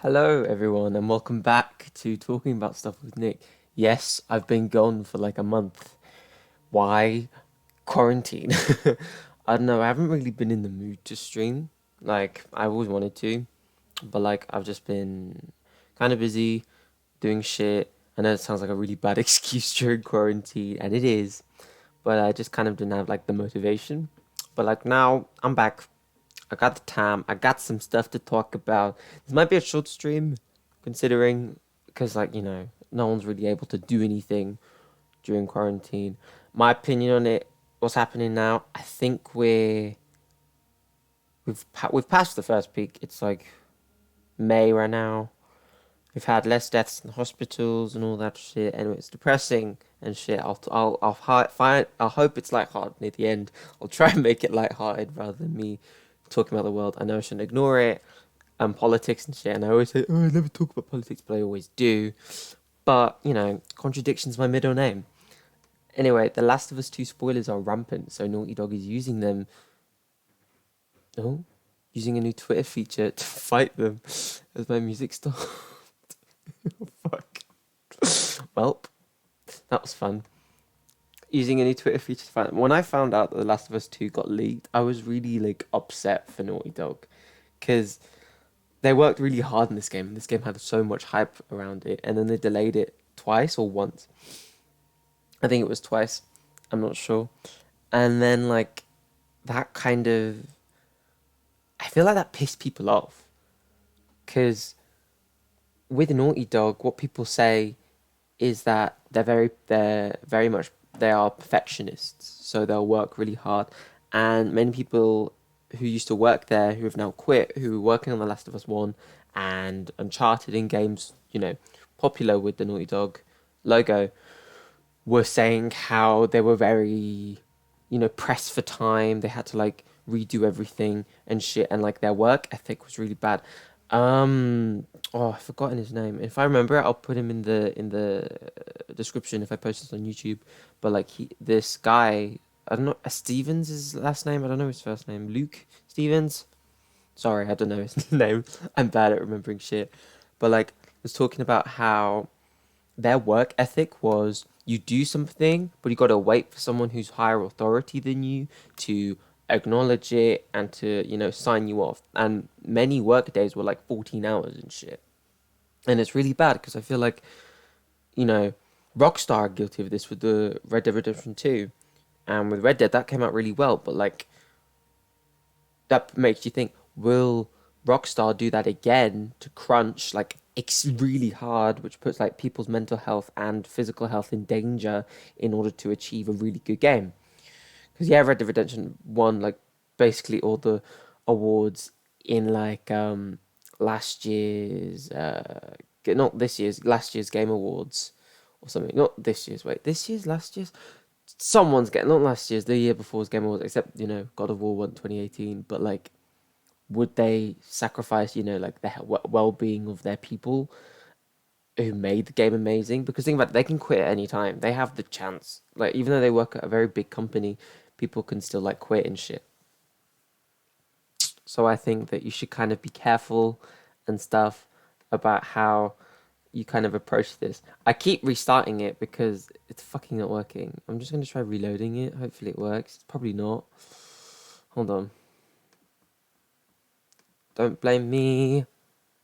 Hello, everyone, and welcome back to Talking About Stuff with Nick. Yes, I've been gone for like a month. Why? Quarantine. I don't know, I haven't really been in the mood to stream. Like, I always wanted to, but like, I've just been kind of busy doing shit. I know it sounds like a really bad excuse during quarantine, and it is, but I just kind of didn't have like the motivation. But like, now I'm back. I got the time. I got some stuff to talk about. This might be a short stream, considering because no one's really able to do anything during quarantine. My opinion on it, what's happening now? I think we've passed the first peak. It's like May right now. We've had less deaths in hospitals and all that shit, and it's depressing and shit. I'll hope it's lighthearted near the end. I'll try and make it lighthearted rather than me talking about the world. I know I shouldn't ignore it and politics and shit. And I always say, oh, I never talk about politics, but I always do. But contradiction's my middle name. Anyway, The Last of Us 2 spoilers are rampant, so Naughty Dog is using them. Oh, using a new Twitter feature to fight them as my music stopped. Fuck. Welp, that was fun. Using a new Twitter feature to fight them. When I found out that The Last of Us 2 got leaked, I was really like upset for Naughty Dog because they worked really hard in this game. And this game had so much hype around it, and then they delayed it twice or once. I think it was twice. I'm not sure. And then like that kind of, I feel like that pissed people off because with Naughty Dog, what people say is that they're very much they are perfectionists, so they'll work really hard. And many people who used to work there, who have now quit, who were working on The Last of Us One and Uncharted in games, popular with the Naughty Dog logo, were saying how they were very, pressed for time. They had to like redo everything and shit, and like their work ethic was really bad. I've forgotten his name. If I remember it, I'll put him in the description if I post this on YouTube. But like this guy, I don't know, Stevens is his last name. I don't know his first name. Luke Stevens. Sorry, I don't know his name. I'm bad at remembering shit. But like, was talking about how their work ethic was you do something, but you got to wait for someone who's higher authority than you to acknowledge it and to, sign you off. And many work days were like 14 hours and shit. And it's really bad because I feel like, you know, Rockstar are guilty of this with the Red Dead Redemption 2. And with Red Dead, that came out really well. But like, that makes you think, will Rockstar do that again to crunch like it's really hard, which puts like people's mental health and physical health in danger in order to achieve a really good game? Because yeah, Red Dead Redemption won like basically all the awards in like last year's not this year's last year's Game Awards or something. Not this year's. Wait, this year's last year's. Someone's getting not last year's, the year before's Game Awards, except God of War won 2018. But like, would they sacrifice like the well being of their people who made the game amazing? Because think about it, they can quit at any time. They have the chance. Like even though they work at a very big company, people can still like quit and shit. So I think that you should kind of be careful and stuff about how you kind of approach this. I keep restarting it because it's fucking not working. I'm just gonna try reloading it. Hopefully it works. It's probably not. Hold on. Don't blame me.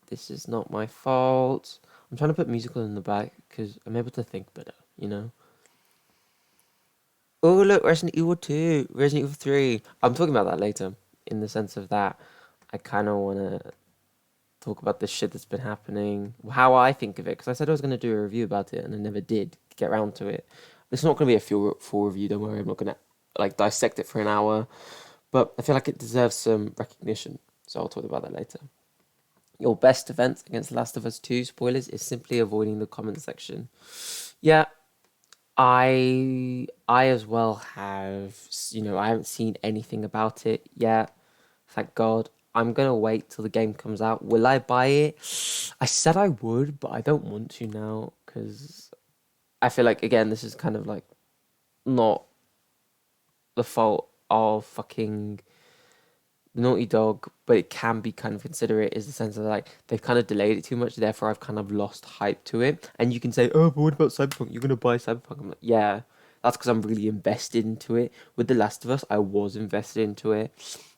This is not my fault. I'm trying to put musical in the back because I'm able to think better. Oh, look, Resident Evil 2, Resident Evil 3. I'm talking about that later in the sense of that I kind of want to talk about the shit that's been happening, how I think of it, because I said I was going to do a review about it and I never did get around to it. It's not going to be a full review, don't worry. I'm not going to like dissect it for an hour, but I feel like it deserves some recognition. So I'll talk about that later. Your best defense against The Last of Us 2 spoilers is simply avoiding the comment section. Yeah, I as well have, I haven't seen anything about it yet. Thank God. I'm gonna wait till the game comes out. Will I buy it? I said I would, but I don't want to now because I feel like again this is kind of like not the fault of fucking Naughty Dog, but it can be kind of considerate is the sense of like they've kind of delayed it too much, therefore I've kind of lost hype to it. And you can say, oh, but what about Cyberpunk? You're gonna buy Cyberpunk? I'm like, yeah, that's because I'm really invested into it. With The Last of Us, I was invested into it.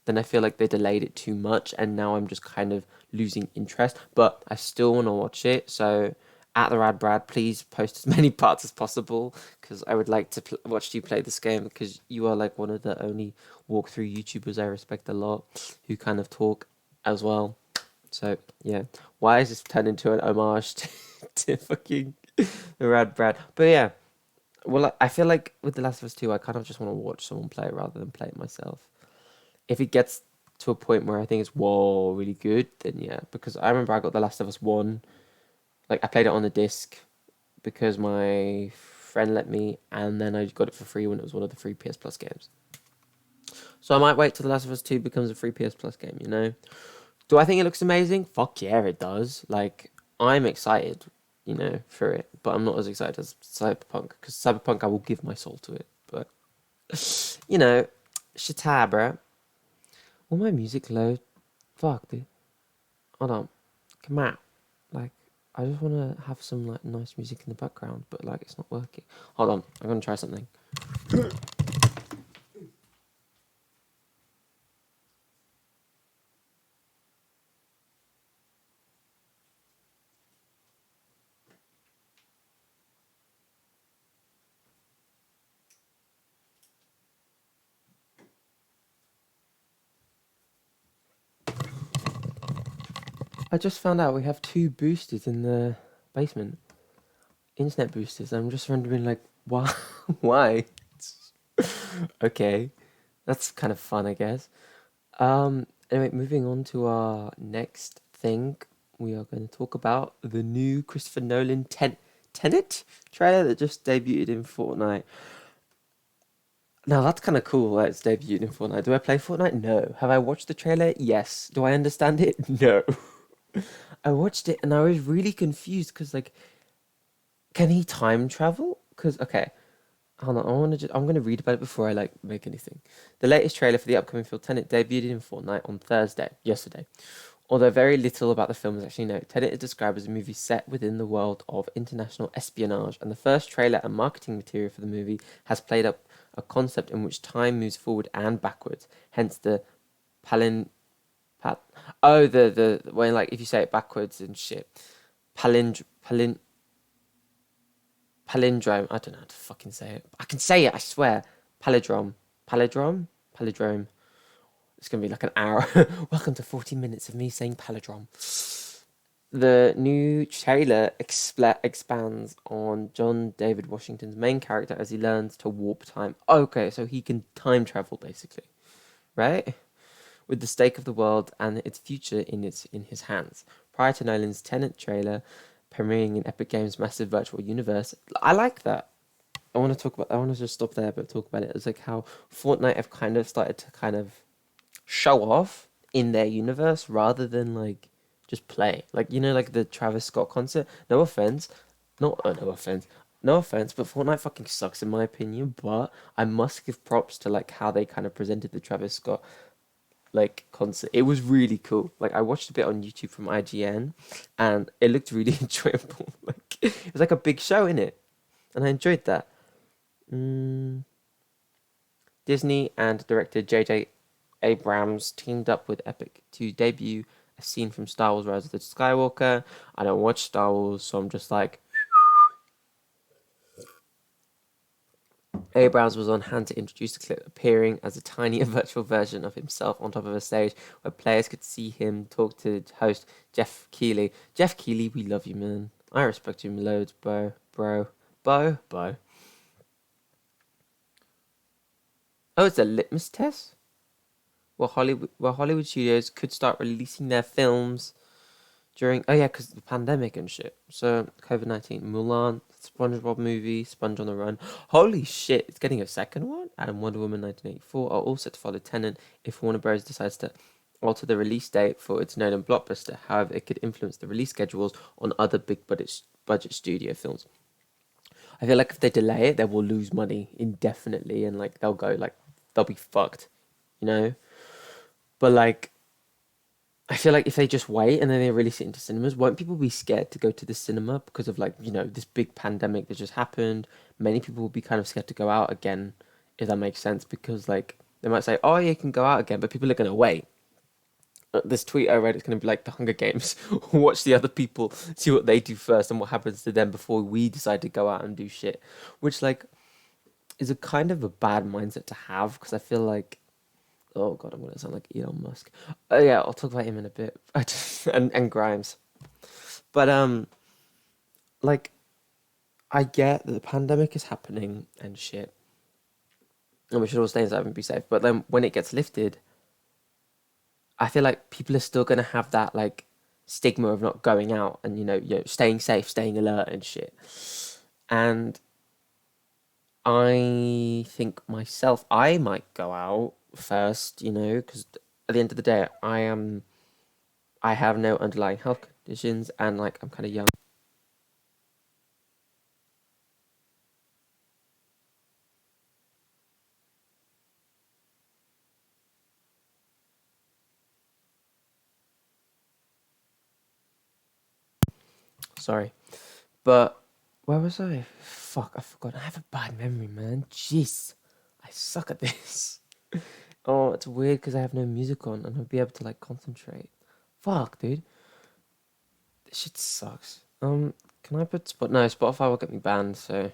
Then I feel like they delayed it too much, and now I'm just kind of losing interest. But I still want to watch it, so at the Rad Brad, please post as many parts as possible because I would like to watch you play this game because you are like one of the only walkthrough YouTubers I respect a lot who kind of talk as well. So yeah, why is this turned into an homage to fucking the Rad Brad? But yeah, well, I feel like with The Last of Us 2, I kind of just want to watch someone play it rather than play it myself. If it gets to a point where I think it's whoa really good, then yeah, because I remember I got The Last of Us 1, like I played it on the disc because my friend let me, and then I got it for free when it was one of the free PS Plus games. So I might wait till The Last of Us 2 becomes a free PS Plus game, you know? Do I think it looks amazing? Fuck yeah, it does. Like, I'm excited, you know, for it, but I'm not as excited as Cyberpunk, because Cyberpunk, I will give my soul to it. But, you know, Shatabra. Will my music load? Fuck, dude. Hold on. Come out. Like, I just want to have some, like, nice music in the background, but, like, it's not working. Hold on. I'm going to try something. I just found out we have two boosters in the basement. Internet boosters. I'm just wondering, like, why? Why? Okay, that's kind of fun, I guess. Anyway, moving on to our next thing, we are going to talk about the new Christopher Nolan Tenet trailer that just debuted in Fortnite. Now that's kind of cool that it's debuted in Fortnite. Do I play Fortnite? No. Have I watched the trailer? Yes. Do I understand it? No. I watched it and I was really confused because, like, can he time travel? Because, okay, hold on, I'm gonna read about it before I like make anything. The latest trailer for the upcoming film Tenet debuted in Fortnite on yesterday. Although very little about the film is actually known, Tenet is described as a movie set within the world of international espionage, and the first trailer and marketing material for the movie has played up a concept in which time moves forward and backwards. Hence the palin pal oh the when like if you say it backwards and shit. Palin palindrome. I don't know how to fucking say it. I can say it, I swear. Palindrome. Palindrome? Palindrome. It's going to be like an hour. Welcome to 40 minutes of me saying palindrome. The new trailer expands on John David Washington's main character as he learns to warp time. Okay, so he can time travel, basically. Right? With the stake of the world and its future in his hands. Prior to Nolan's Tenet trailer premiering in Epic Games' massive virtual universe, I like that. I want to talk about. I want to just stop there, but talk about it. It's like how Fortnite have kind of started to kind of show off in their universe rather than like just play. Like you know, like the Travis Scott concert. No offense, no offense, no offense, but Fortnite fucking sucks in my opinion. But I must give props to like how they kind of presented the Travis Scott like concert. It was really cool. Like I watched a bit on YouTube from IGN, and it looked really enjoyable. Like it was like a big show in it, and I enjoyed that. Mm, Disney and director J.J. Abrams teamed up with Epic to debut a scene from Star Wars: Rise of the Skywalker. I don't watch Star Wars, so I'm just like Abrams was on hand to introduce the clip, appearing as a tiny virtual version of himself on top of a stage where players could see him talk to host Jeff Keighley. Jeff Keighley, we love you, man. I respect you loads, bro. Oh, it's a litmus test? Well, Hollywood studios could start releasing their films during because the pandemic and shit. So COVID-19, Mulan, SpongeBob movie, Sponge on the Run. Holy shit, it's getting a second one. And Wonder Woman 1984 are all set to follow Tenet if Warner Bros. Decides to alter the release date for its Nolan blockbuster. However, it could influence the release schedules on other big budget studio films. I feel like if they delay it, they will lose money indefinitely, and like they'll be fucked, you know. But like, I feel like if they just wait and then they release it into cinemas, won't people be scared to go to the cinema because of like, this big pandemic that just happened? Many people will be kind of scared to go out again, if that makes sense, because like they might say, "Oh, you can go out again," but people are gonna wait. This tweet I read is gonna be like the Hunger Games. Watch the other people, see what they do first, and what happens to them before we decide to go out and do shit. Which like is a kind of a bad mindset to have because I feel like, oh god, I'm gonna sound like Elon Musk. Oh yeah, I'll talk about him in a bit. And Grimes. But like I get that the pandemic is happening and shit, and we should all stay inside and be safe. But then when it gets lifted, I feel like people are still gonna have that like stigma of not going out and staying safe, staying alert and shit. And I think myself, I might go out first, because at the end of the day, I have no underlying health conditions, and like I'm kind of young. Sorry, but where was I? Fuck, I forgot. I have a bad memory, man. Jeez, I suck at this. Oh, it's weird because I have no music on, and I'll be able to like concentrate. Fuck, dude, this shit sucks. Can I put Spot? No, Spotify will get me banned, so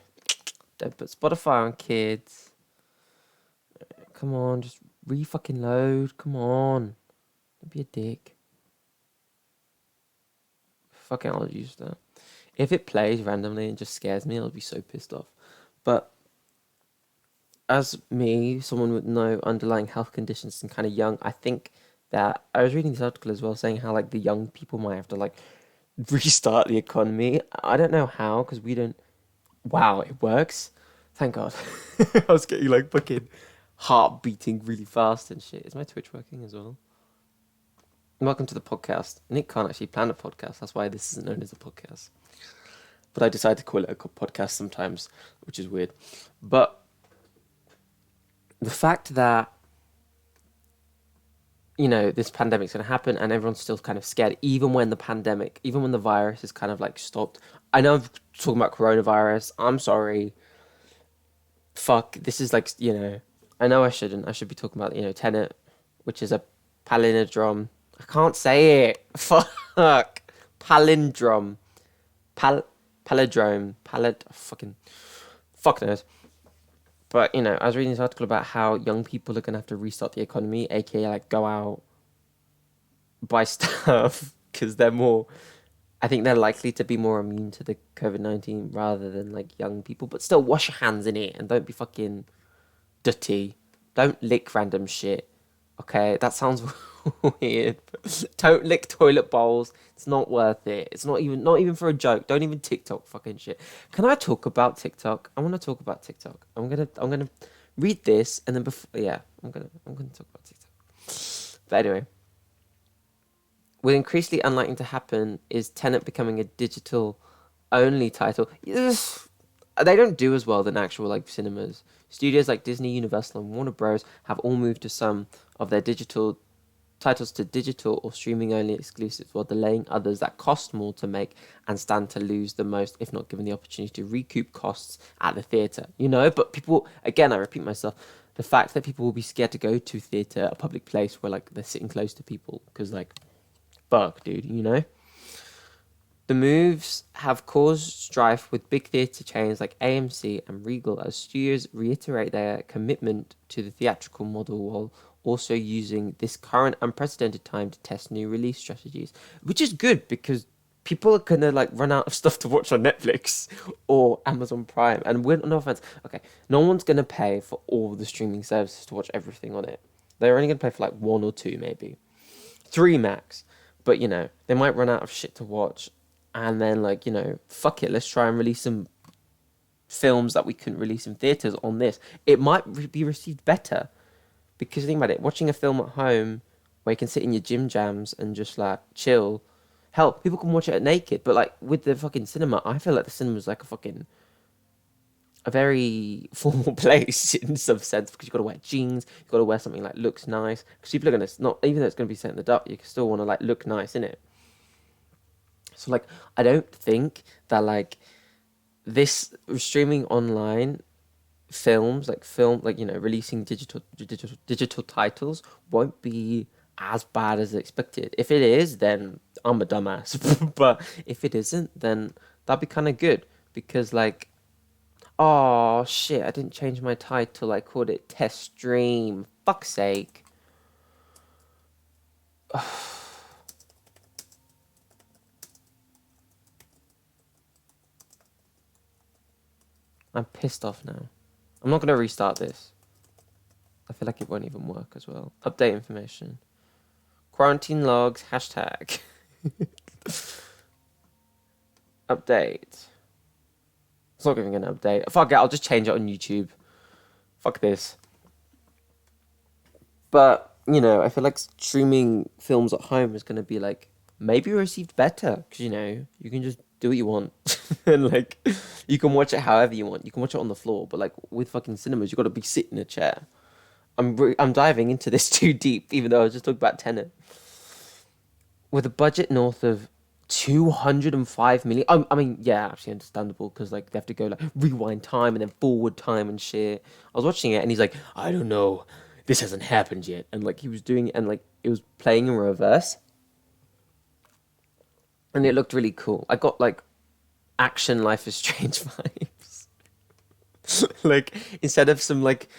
don't put Spotify on, kids. Come on, just re-fucking load. Come on, don't be a dick. Fucking, I'll use that. If it plays randomly and just scares me, I'll be so pissed off. But as me, someone with no underlying health conditions and kind of young, I think that I was reading this article as well saying how like the young people might have to like restart the economy. I don't know how because we don't. Wow, it works. Thank God. I was getting like fucking heart beating really fast and shit. Is my Twitch working as well? Welcome to the podcast. Nick can't actually plan a podcast. That's why this isn't known as a podcast. But I decide to call it a podcast sometimes, which is weird. But the fact that this pandemic's going to happen and everyone's still kind of scared, even when the virus is kind of like stopped. I know I'm talking about coronavirus. I'm sorry. Fuck. This is like, I know I shouldn't. I should be talking about, Tenet, which is a palindrome. I can't say it. Fuck. Palindrome. Palindrome. Fucking. Fuck knows. But, I was reading this article about how young people are going to have to restart the economy, aka like go out, buy stuff, because I think they're likely to be more immune to the COVID-19 rather than like young people. But still, wash your hands in it and don't be fucking dirty. Don't lick random shit. Okay, that sounds weird. Don't lick toilet bowls. It's not worth it. It's not even for a joke. Don't even TikTok fucking shit. Can I talk about TikTok? I want to talk about TikTok. I'm gonna read this and then I'm gonna talk about TikTok. But anyway, with increasingly unlikely to happen is Tenet becoming a digital only title. Yes, they don't do as well than actual like cinemas. Studios like Disney, Universal, and Warner Bros. Have all moved to some of their digital titles to digital or streaming only exclusives, while delaying others that cost more to make and stand to lose the most if not given the opportunity to recoup costs at the theatre. But people, again, I repeat myself, the fact that people will be scared to go to theatre, a public place where like they're sitting close to people, because like, fuck, dude. The moves have caused strife with big theatre chains like AMC and Regal as studios reiterate their commitment to the theatrical model while also using this current unprecedented time to test new release strategies, which is good because people are gonna like run out of stuff to watch on Netflix or Amazon Prime. And we're no offense, okay, no one's gonna pay for all the streaming services to watch everything on it. They're only gonna pay for like one or two, maybe three max. But they might run out of shit to watch, and then like fuck it, let's try and release some films that we couldn't release in theaters on this. It might be received better because think about it, watching a film at home where you can sit in your gym jams and just like chill. Hell, people can watch it naked, but like with the fucking cinema, I feel like the cinema is like a fucking a very formal place in some sense because you've got to wear jeans, you've got to wear something like looks nice because people are gonna not even though it's gonna be set in the dark, you can still want to like look nice in it. So like I don't think that like this streaming online films like releasing digital titles won't be as bad as expected. If it is, then I'm a dumbass. But if it isn't, then that'd be kind of good because like oh shit, I didn't change my title. I called it Test Stream. Fuck's sake. I'm pissed off now. I'm not gonna restart this. I feel like it won't even work as well. Update information. Quarantine logs, hashtag. Update. It's not giving an update. Fuck it, I'll just change it on YouTube. Fuck this. But, I feel like streaming films at home is going to be like, maybe received better. Because, you can just do what you want. And like, you can watch it however you want. You can watch it on the floor. But like, with fucking cinemas, you got to be sitting in a chair. I'm diving into this too deep, even though I was just talking about Tenet. With a budget north of 205 million. I mean, yeah, actually understandable because like they have to go like rewind time and then forward time and shit. I was watching it and he's like, I don't know, this hasn't happened yet, and like he was doing it and like it was playing in reverse, and it looked really cool. I got like action Life is Strange vibes. Like instead of some like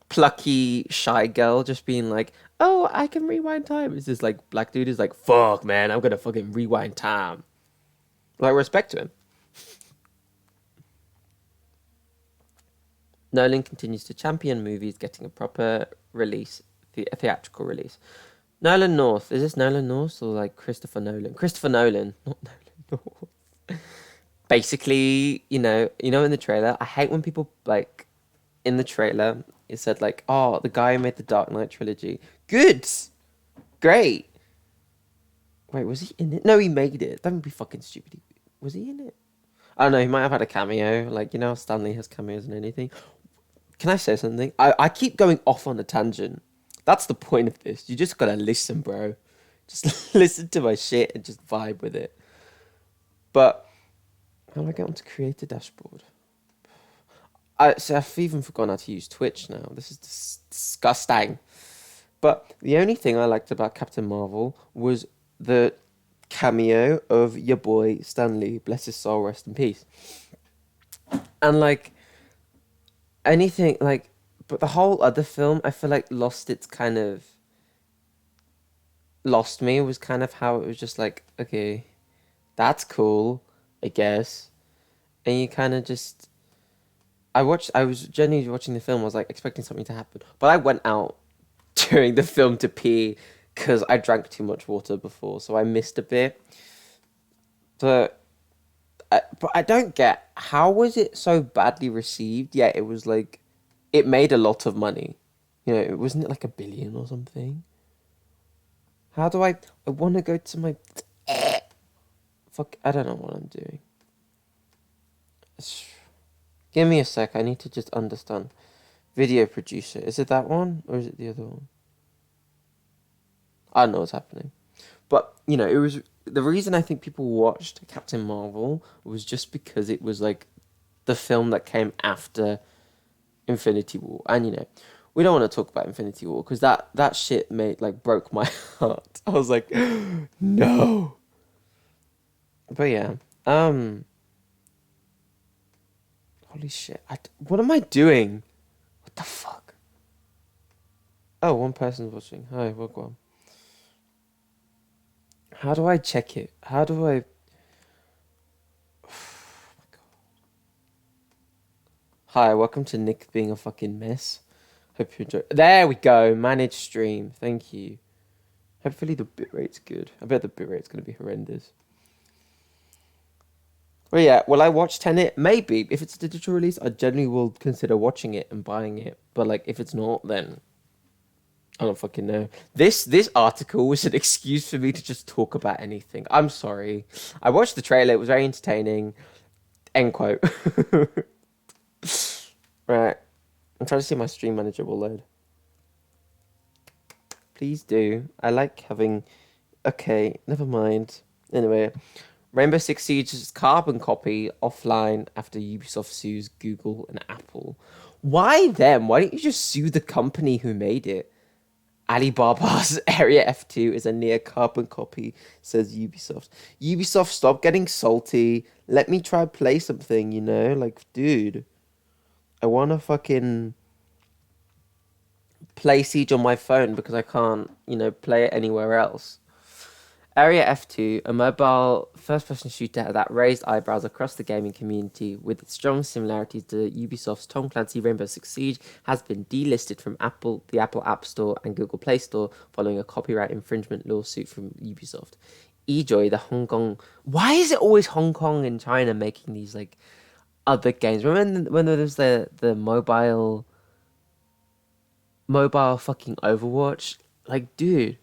plucky shy girl just being like, oh, I can rewind time. It's this like black dude is like, fuck man, I'm gonna fucking rewind time. Like respect to him. Nolan continues to champion movies getting a proper release, a theatrical release. Nolan North, is this Nolan North or like Christopher Nolan? Christopher Nolan, not Nolan North. Basically, in the trailer, I hate when people like in the trailer it said like, oh, the guy who made the Dark Knight trilogy. Good. Great. Wait, was he in it? No, he made it. Don't be fucking stupid. Was he in it? I don't know, he might have had a cameo. Like, how Stanley has cameos in anything. Can I say something? I keep going off on a tangent. That's the point of this. You just gotta listen, bro. Just listen to my shit and just vibe with it. But how do I get onto creator dashboard? I've even forgotten how to use Twitch now. This is disgusting. But the only thing I liked about Captain Marvel was the cameo of your boy Stan Lee, bless his soul, rest in peace. And like anything like, but the whole other film, I feel like lost me. It was kind of how it was just like, okay, that's cool, I guess. And you kind of just, I was genuinely watching the film. I was like expecting something to happen, but I went out during the film to pee because I drank too much water before, so I missed a bit. But I don't get how was it so badly received. Yeah, it was like it made a lot of money. It wasn't it like 1 billion or something. How do I want to go to my fuck? I don't know what I'm doing. Give me a sec. I need to just understand. Video producer. Is it that one or is it the other one? I don't know what's happening. But, it was the reason I think people watched Captain Marvel was just because it was like the film that came after Infinity War. And, we don't want to talk about Infinity War because that shit broke my heart. I was like, no. But yeah. Holy shit. What am I doing? What the fuck? Oh, one person's watching. Hi, welcome. How do I check it? How do I... Oh my God. Hi, welcome to Nick being a fucking mess. Hope you enjoy... There we go. Manage stream. Thank you. Hopefully the bitrate's good. I bet the bitrate's going to be horrendous. Well, yeah, will I watch Tenet? Maybe. If it's a digital release, I generally will consider watching it and buying it. But, like, if it's not, then I don't fucking know. This article was an excuse for me to just talk about anything. I'm sorry. I watched the trailer. It was very entertaining. End quote. Right. I'm trying to see if my stream manager will load. Please do. I like having. Okay, never mind. Anyway, Rainbow Six Siege's carbon copy offline after Ubisoft sues Google and Apple. Why them? Why don't you just sue the company who made it? Alibaba's Area F2 is a near carbon copy, says Ubisoft. Ubisoft, stop getting salty. Let me try play something, you know? Like, dude, I want to fucking play Siege on my phone because I can't, play it anywhere else. Area F2, a mobile first-person shooter that raised eyebrows across the gaming community with its strong similarities to Ubisoft's Tom Clancy Rainbow Six Siege, has been delisted from the Apple App Store and Google Play Store following a copyright infringement lawsuit from Ubisoft. eJoy, the Hong Kong... Why is it always Hong Kong and China making these, like, other games? Remember when there was the mobile fucking Overwatch? Like, dude...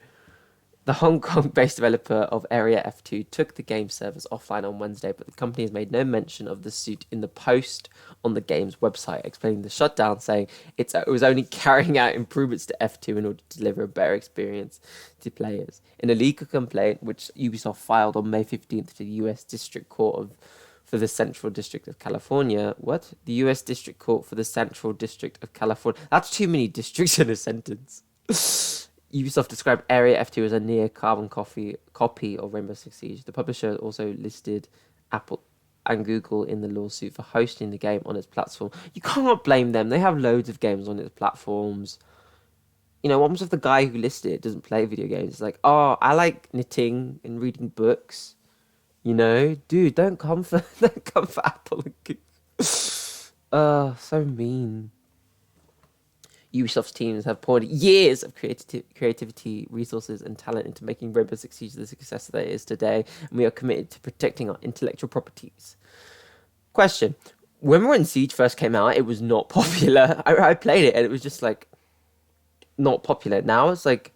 The Hong Kong-based developer of Area F2 took the game servers offline on Wednesday, but the company has made no mention of the suit in the post on the game's website, explaining the shutdown, saying it was only carrying out improvements to F2 in order to deliver a better experience to players. In a legal complaint, which Ubisoft filed on May 15th to the U.S. District Court for the Central District of California. What? The U.S. District Court for the Central District of California. That's too many districts in a sentence. Ubisoft described Area F2 as a near carbon copy of Rainbow Six Siege. The publisher also listed Apple and Google in the lawsuit for hosting the game on its platform. You can't blame them. They have loads of games on its platforms. What was if the guy who listed it doesn't play video games? It's like, oh, I like knitting and reading books. Dude, don't come for Apple and Google. So mean. Ubisoft's teams have poured years of creativity, resources, and talent into making Rainbow Six Siege the success that it is today, and we are committed to protecting our intellectual properties. Question. Remember when Siege first came out, it was not popular. I played it, and it was just, like, not popular. Now it's, like,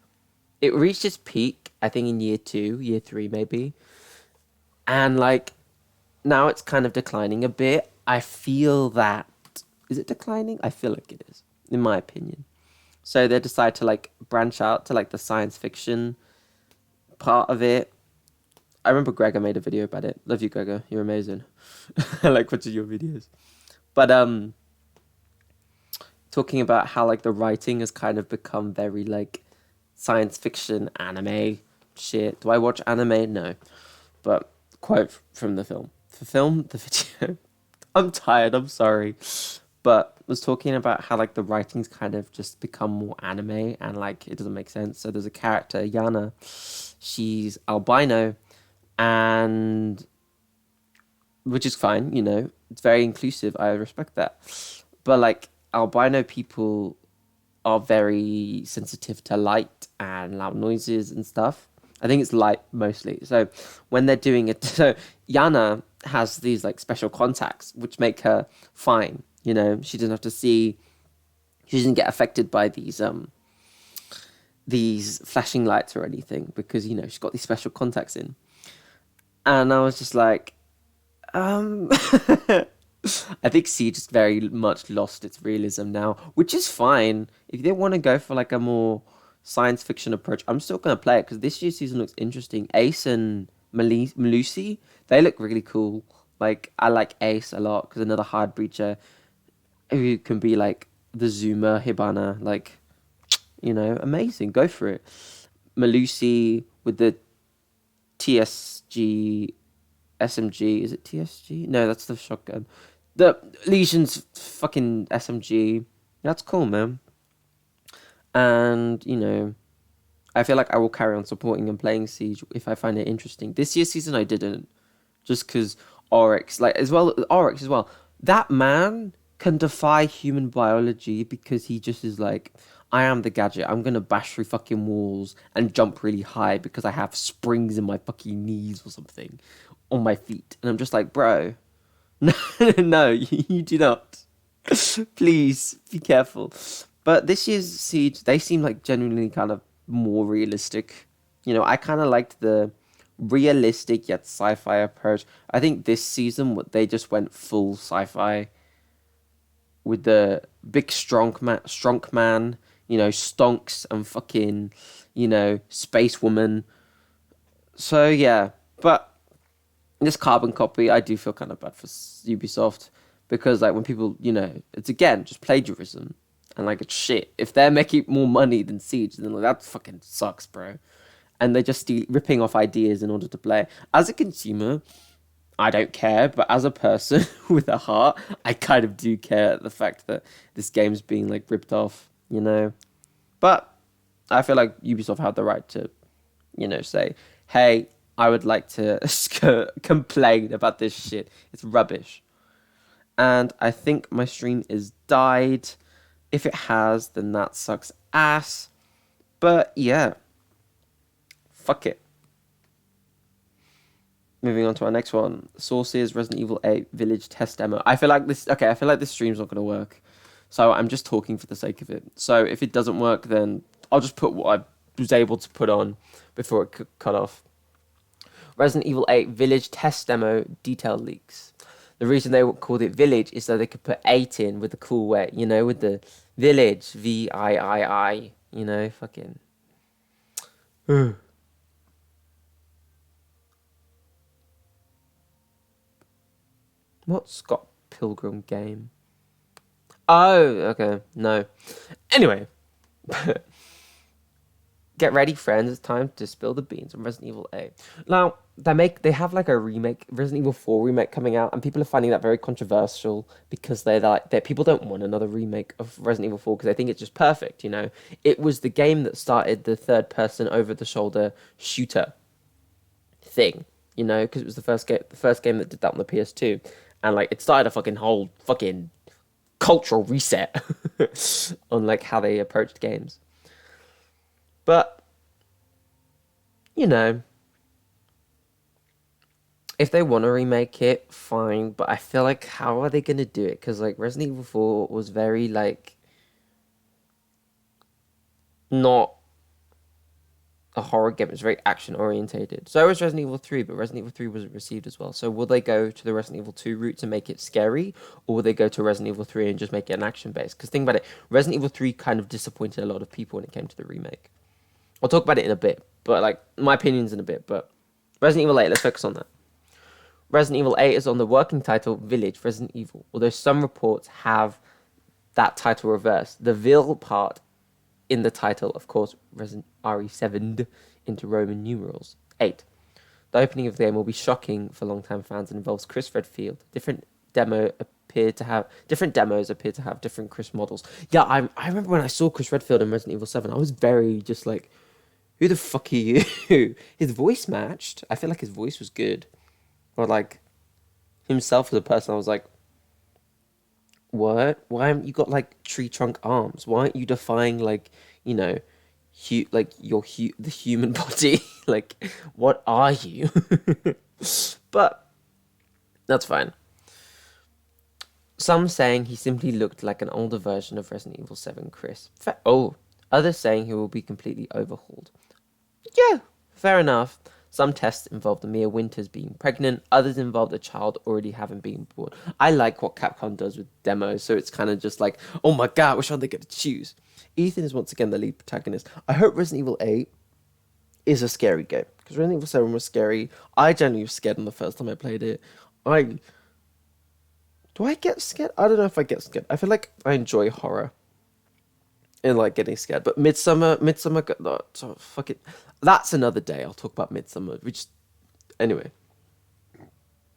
it reached its peak, I think, in year 2, year 3, maybe. And, like, now it's kind of declining a bit. I feel that... Is it declining? I feel like it is, in my opinion. So they decide to, like, branch out to, like, the science fiction part of it. I remember Gregor made a video about it. Love you, Gregor. You're amazing. I like watching your videos. But talking about how, like, the writing has kind of become very, like, science fiction anime shit. Do I watch anime? No. But quote from the film. The video. I'm tired, I'm sorry. But was talking about how, like, the writing's kind of just become more anime and, like, it doesn't make sense. So there's a character, Yana. She's albino, and which is fine, it's very inclusive. I respect that. But, like, albino people are very sensitive to light and loud noises and stuff. I think it's light mostly. So when they're doing it, so Yana has these, like, special contacts which make her fine. She doesn't have to see. She doesn't get affected by these flashing lights or anything because she's got these special contacts in. And I was just like, I think Siege just very much lost its realism now, which is fine. If they want to go for, like, a more science fiction approach, I'm still gonna play it because this year's season looks interesting. Ace and Melusi, they look really cool. Like, I like Ace a lot because another hard breacher who can be, like, the Zuma Hibana, like, amazing. Go for it. Melusi with the TSG SMG. Is it TSG? No, that's the shotgun. The Legion's fucking SMG. That's cool, man. And, I feel like I will carry on supporting and playing Siege if I find it interesting. This year's season I didn't. Just because Oryx, like, as well, that man can defy human biology because he just is like, I am the gadget. I'm going to bash through fucking walls and jump really high because I have springs in my fucking knees or something on my feet. And I'm just like, bro, no, you do not. Please be careful. But this year's Siege, they seem like genuinely kind of more realistic. I kind of liked the realistic yet sci-fi approach. I think this season they just went full sci-fi. with the big strong man, stonks and fucking, space woman. So yeah, but this carbon copy, I do feel kind of bad for Ubisoft because like when people, it's again just plagiarism and like it's shit. If they're making more money than Siege, then like, that fucking sucks, bro. And they're just ripping off ideas in order to play. As a consumer, I don't care, but as a person with a heart, I kind of do care at the fact that this game's being like ripped off, But I feel like Ubisoft had the right to, say, hey, I would like to complain about this shit. It's rubbish. And I think my stream is died. If it has, then that sucks ass. But yeah, fuck it. Moving on to our next one. Sources, Resident Evil 8 Village test demo. I feel like this stream's not going to work. So I'm just talking for the sake of it. So if it doesn't work, then I'll just put what I was able to put on before it cut off. Resident Evil 8 Village test demo detail leaks. The reason they called it Village is so they could put 8 in with the cool way, with the Village, VIII, fucking. What Scott Pilgrim game? Oh, okay, no. Anyway. Get ready, friends. It's time to spill the beans on Resident Evil 8. Now, they have like a remake, Resident Evil 4 remake coming out, and people are finding that very controversial because people don't want another remake of Resident Evil 4 because they think it's just perfect, It was the game that started the third person over the shoulder shooter thing, because it was the first game that did that on the PS2. And like it started a fucking whole fucking cultural reset on like how they approached games. But, if they want to remake it, fine. But I feel like, how are they going to do it? Because, like, Resident Evil 4 was very, like, not a horror game. It was very action-orientated. So was Resident Evil 3, but Resident Evil 3 wasn't received as well. So will they go to the Resident Evil 2 route to make it scary? Or will they go to Resident Evil 3 and just make it an action-based? Because think about it, Resident Evil 3 kind of disappointed a lot of people when it came to the remake. I'll talk about it in a bit, but like my opinions in a bit. But Resident Evil 8, let's focus on that. Resident Evil 8 is on the working title Village Resident Evil, although some reports have that title reversed. The Vil part in the title, of course, Resident RE7'd into Roman numerals. 8. The opening of the game will be shocking for long-time fans and involves Chris Redfield. Different demos appear to have different Chris models. Yeah, I remember when I saw Chris Redfield in Resident Evil 7, I was very just like, who the fuck are you? His voice matched. I feel like his voice was good. Or like himself as a person, I was like, what? Why haven't you got like tree trunk arms? Why aren't you defying like, the human body? Like, what are you? But that's fine. Some saying he simply looked like an older version of Resident Evil 7 Chris. Others saying he will be completely overhauled. Yeah, fair enough. Some tests involved Mia Winters being pregnant. Others involved a child already having been born. I like what Capcom does with demos, so it's kind of just like, oh my god, which one they get to choose? Ethan is once again the lead protagonist. I hope Resident Evil 8 is a scary game, because Resident Evil 7 was scary. I genuinely was scared on the first time I played it. Do I get scared? I don't know if I get scared. I feel like I enjoy horror and like getting scared. But Midsummer, fuck it. That's another day. I'll talk about Midsummer. Anyway,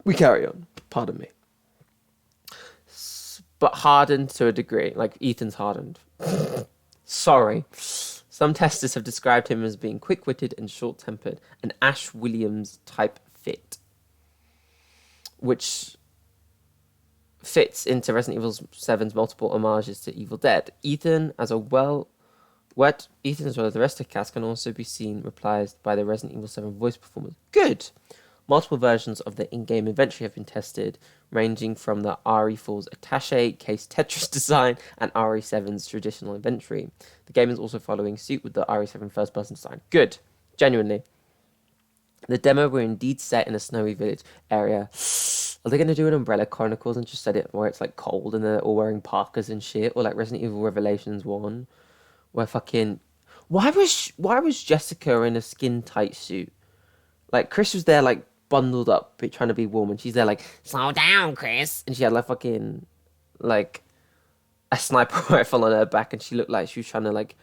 we carry on. Pardon me. But hardened to a degree. Like Ethan's hardened. Sorry. Some testers have described him as being quick-witted and short-tempered, an Ash Williams type fit, which fits into Resident Evil 7's multiple homages to Evil Dead. Ethan, as well as the rest of the cast, can also be seen replaced by the Resident Evil 7 voice performers. Good! Multiple versions of the in-game inventory have been tested, ranging from the RE4's attaché case Tetris design and RE7's traditional inventory. The game is also following suit with the RE7 first-person design. Good! Genuinely. The demo were indeed set in a snowy village area. Are they gonna do an Umbrella Chronicles and just set it where it's like cold and they're all wearing parkas and shit, or like Resident Evil Revelations 1, where fucking why was Jessica in a skin tight suit? Like Chris was there like bundled up, trying to be warm, and she's there like slow down, Chris, and she had like fucking like a sniper rifle on her back, and she looked like she was trying to like.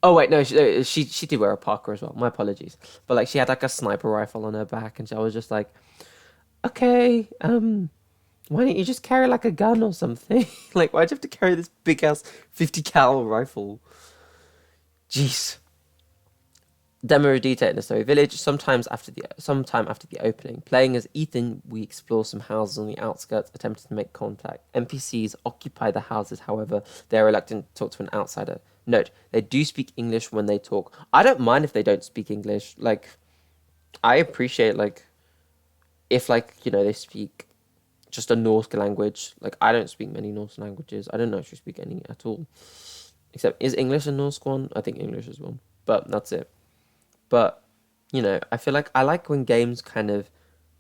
Oh wait, no, she did wear a parka as well. My apologies, but like she had like a sniper rifle on her back, and I was just like, okay, why don't you just carry like a gun or something? Like, why'd you have to carry this big ass 50 cal rifle? Jeez. Demo detail in the story village. Sometime after the opening, playing as Ethan, we explore some houses on the outskirts, attempting to make contact. NPCs occupy the houses, however, they are reluctant to talk to an outsider. Note, they do speak English when they talk. I don't mind if they don't speak English. Like, I appreciate like if like they speak just a Norse language. Like, I don't speak many Norse languages. I don't actually speak any at all. Except, is English a Norse one? I think English is one, but that's it. But, I feel like I like when games kind of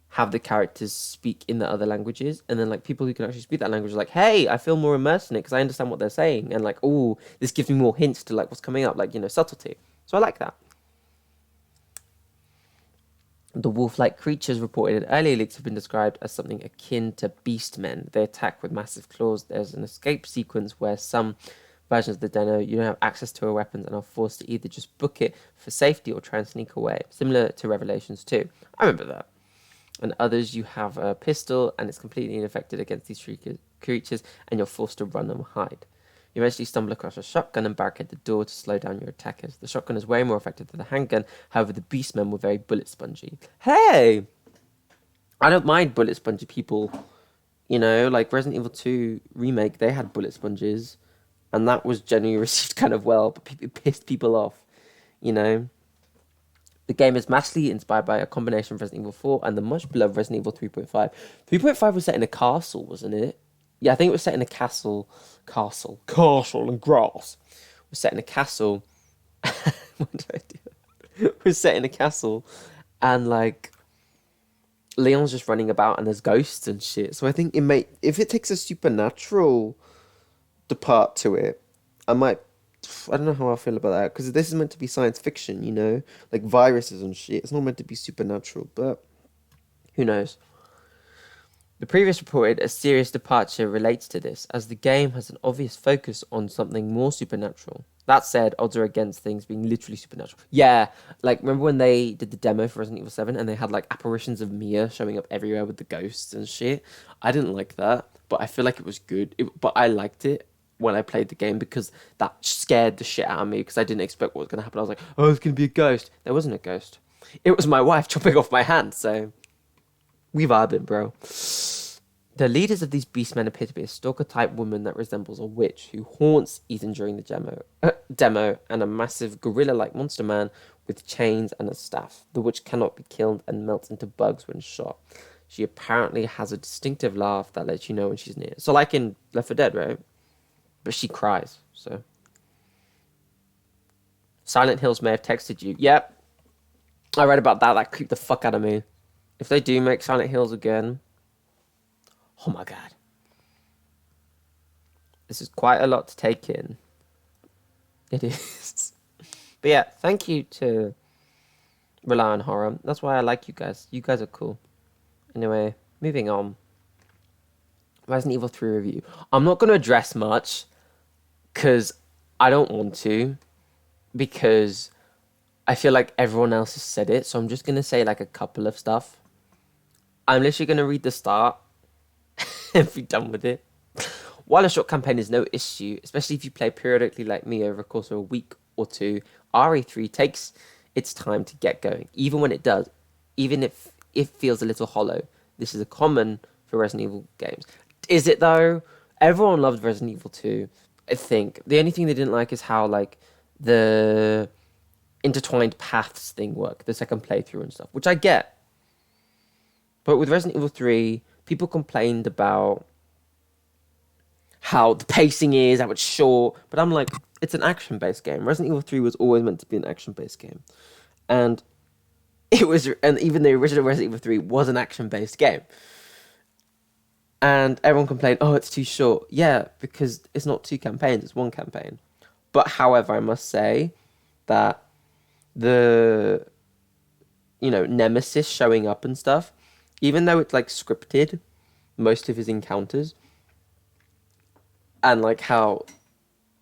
have the characters speak in the other languages, and then like people who can actually speak that language are like, hey, I feel more immersed in it because I understand what they're saying, and like, oh, this gives me more hints to like what's coming up, like subtlety. So I like that. The wolf-like creatures reported in earlier leaks have been described as something akin to beastmen. They attack with massive claws. There's an escape sequence where some versions of the demo, you don't have access to a weapons and are forced to either just book it for safety or try and sneak away, similar to Revelations 2. I remember that. And others, you have a pistol and it's completely unaffected against these creatures and you're forced to run and hide. You eventually stumble across a shotgun and barricade the door to slow down your attackers. The shotgun is way more effective than the handgun, however the beastmen were very bullet spongy. Hey! I don't mind bullet spongy people. Like Resident Evil 2 Remake, they had bullet sponges. And that was generally received kind of well, but it pissed people off, The game is massively inspired by a combination of Resident Evil 4 and the much-beloved Resident Evil 3.5. 3.5 was set in a castle, wasn't it? Yeah, I think it was set in a castle and grass. It was set in a castle. What did I do? It was set in a castle, and like Leon's just running about, and there's ghosts and shit. So I think if it takes a supernatural depart to it, I don't know how I feel about that, because this is meant to be science fiction, like viruses and shit. It's not meant to be supernatural, but who knows? The previous reported a serious departure relates to this, as the game has an obvious focus on something more supernatural. That said, odds are against things being literally supernatural. Yeah, like remember when they did the demo for Resident Evil 7 and they had like apparitions of Mia showing up everywhere with the ghosts and shit? I didn't like that, but I feel like it was good. But I liked it when I played the game because that scared the shit out of me because I didn't expect what was going to happen. I was like, oh, it's going to be a ghost. There wasn't a ghost. It was my wife chopping off my hand, so we vibing, bro. The leaders of these beastmen appear to be a stalker-type woman that resembles a witch who haunts Ethan during the demo, and a massive gorilla-like monster man with chains and a staff. The witch cannot be killed and melts into bugs when shot. She apparently has a distinctive laugh that lets you know when she's near. So like in Left 4 Dead, right? But she cries, so. Silent Hills may have texted you. Yep. I read about that. That creeped the fuck out of me. If they do make Silent Hills again, oh my god. This is quite a lot to take in. It is. But yeah, thank you to Rely on Horror. That's why I like you guys. You guys are cool. Anyway, moving on. Resident Evil 3 review. I'm not going to address much because I don't want to, because I feel like everyone else has said it, so I'm just going to say like a couple of stuff. I'm literally going to read the start and be done with it. While a short campaign is no issue, especially if you play periodically like me over the course of a week or two, RE3 takes its time to get going. Even when it does, even if it feels a little hollow, this is a common for Resident Evil games. Is it though? Everyone loved Resident Evil 2. I think the only thing they didn't like is how like the intertwined paths thing work, the second playthrough and stuff, which I get. But with Resident Evil 3, people complained about how the pacing is, how it's short, but I'm like, it's an action-based game. Resident Evil 3 was always meant to be an action-based game. And even the original Resident Evil 3 was an action-based game. And everyone complained, oh, it's too short. Yeah, because it's not two campaigns, it's one campaign. But however, I must say that the, Nemesis showing up and stuff, even though it's like scripted, most of his encounters, and like how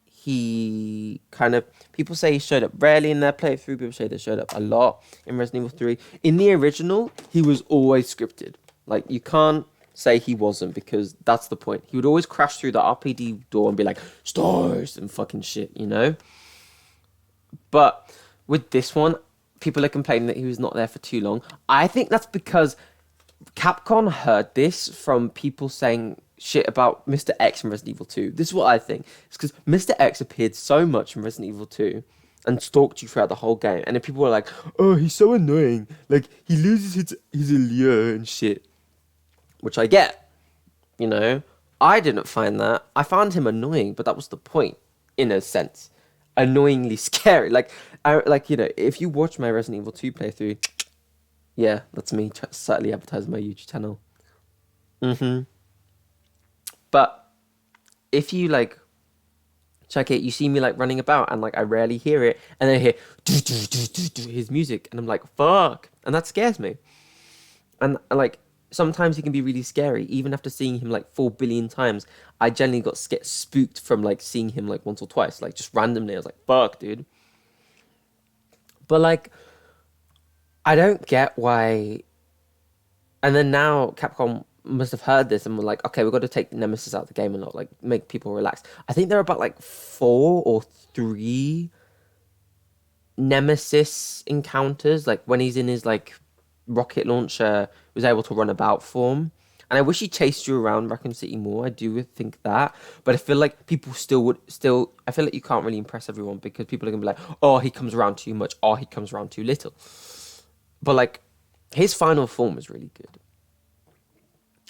he kind of, people say he showed up rarely in their playthrough, people say they showed up a lot in Resident Evil 3. In the original, he was always scripted. Like, you can't say he wasn't, because that's the point. He would always crash through the RPD door and be like, stars and fucking shit. But with this one, people are complaining that he was not there for too long. I think that's because Capcom heard this from people saying shit about Mr. X in Resident Evil 2. This is what I think. It's because Mr. X appeared so much in Resident Evil 2 and stalked you throughout the whole game. And then people were like, oh, he's so annoying. Like, he loses his allure and shit. Which I get. I didn't find that. I found him annoying, but that was the point, in a sense. Annoyingly scary. If you watch my Resident Evil 2 playthrough, yeah, that's me subtly advertising my YouTube channel. But if you check it, you see me running about, and I rarely hear it, and then I hear his music, and I'm like, fuck, and that scares me. And sometimes he can be really scary, even after seeing him 4 billion times. I generally got spooked from seeing him once or twice, just randomly. I was like, fuck, dude. But I don't get why. And then now Capcom must have heard this and were like, okay, we've got to take Nemesis out of the game and not make people relax. I think there are about 4 or 3 Nemesis encounters, when he's in his rocket launcher, was able to run about form. And I wish he chased you around Raccoon City more. I do think that. But I feel like people I feel like you can't really impress everyone, because people are going to be like, oh, he comes around too much, or he comes around too little. But his final form was really good.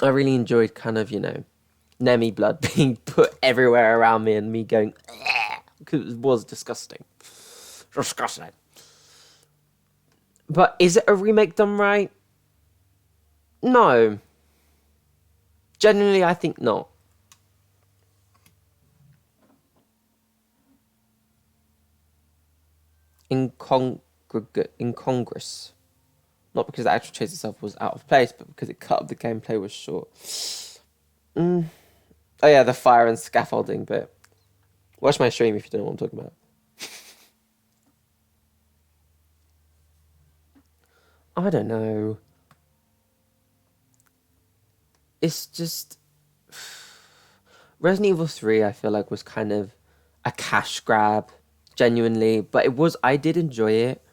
I really enjoyed kind of, Nemi blood being put everywhere around me and me going, because it was disgusting. Disgusting. But is it a remake done right? No. Genuinely, I think not. Incongruous. Not because the actual chase itself was out of place, but because it cut up the gameplay was short. Oh yeah, the fire and scaffolding bit. Watch my stream if you don't know what I'm talking about. I don't know. It's just Resident Evil 3, I feel like, was kind of a cash grab, genuinely. But I did enjoy it.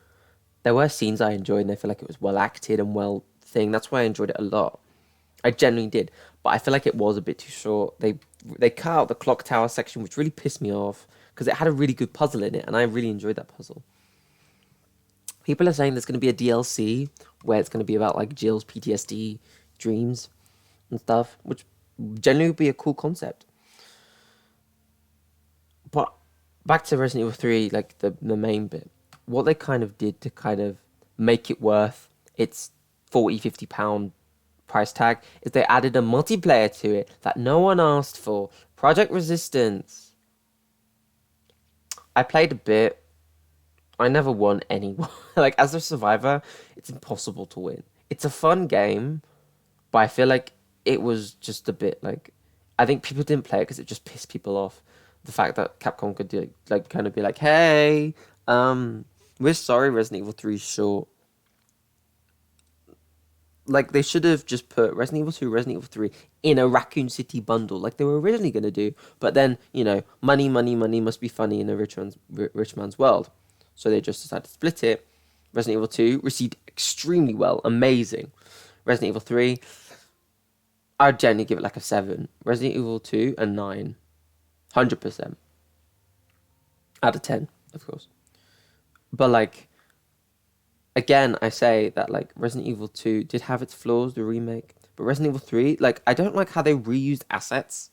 There were scenes I enjoyed, and I feel like it was well acted and well thing. That's why I enjoyed it a lot. I genuinely did. But I feel like it was a bit too short. They cut out the clock tower section, which really pissed me off, because it had a really good puzzle in it, and I really enjoyed that puzzle. People are saying there's going to be a DLC where it's going to be about Jill's PTSD dreams and stuff, which generally would be a cool concept. But back to Resident Evil 3, the main bit. What they kind of did to kind of make it worth its £40-50 price tag is they added a multiplayer to it that no one asked for. Project Resistance. I played a bit. I never won anyone. As a survivor, it's impossible to win. It's a fun game, but I feel like it was just a bit I think people didn't play it because it just pissed people off. The fact that Capcom could do kind of be like, hey, we're sorry, Resident Evil 3 is short. They should have just put Resident Evil 2, Resident Evil 3 in a Raccoon City bundle, like they were originally going to do. But then, money must be funny in a rich man's world. So they just decided to split it. Resident Evil 2 received extremely well. Amazing. Resident Evil 3, I'd generally give it a 7. Resident Evil 2, a 9. 100%. Out of 10, of course. But again, I say that Resident Evil 2 did have its flaws, the remake. But Resident Evil 3, I don't like how they reused assets.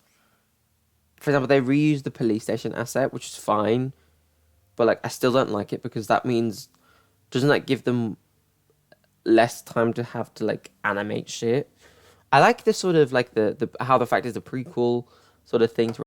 For example, they reused the police station asset, which is fine. But I still don't like it, because that means, doesn't that give them less time to have to animate shit? I like the sort of like the how the fact is a prequel sort of thing to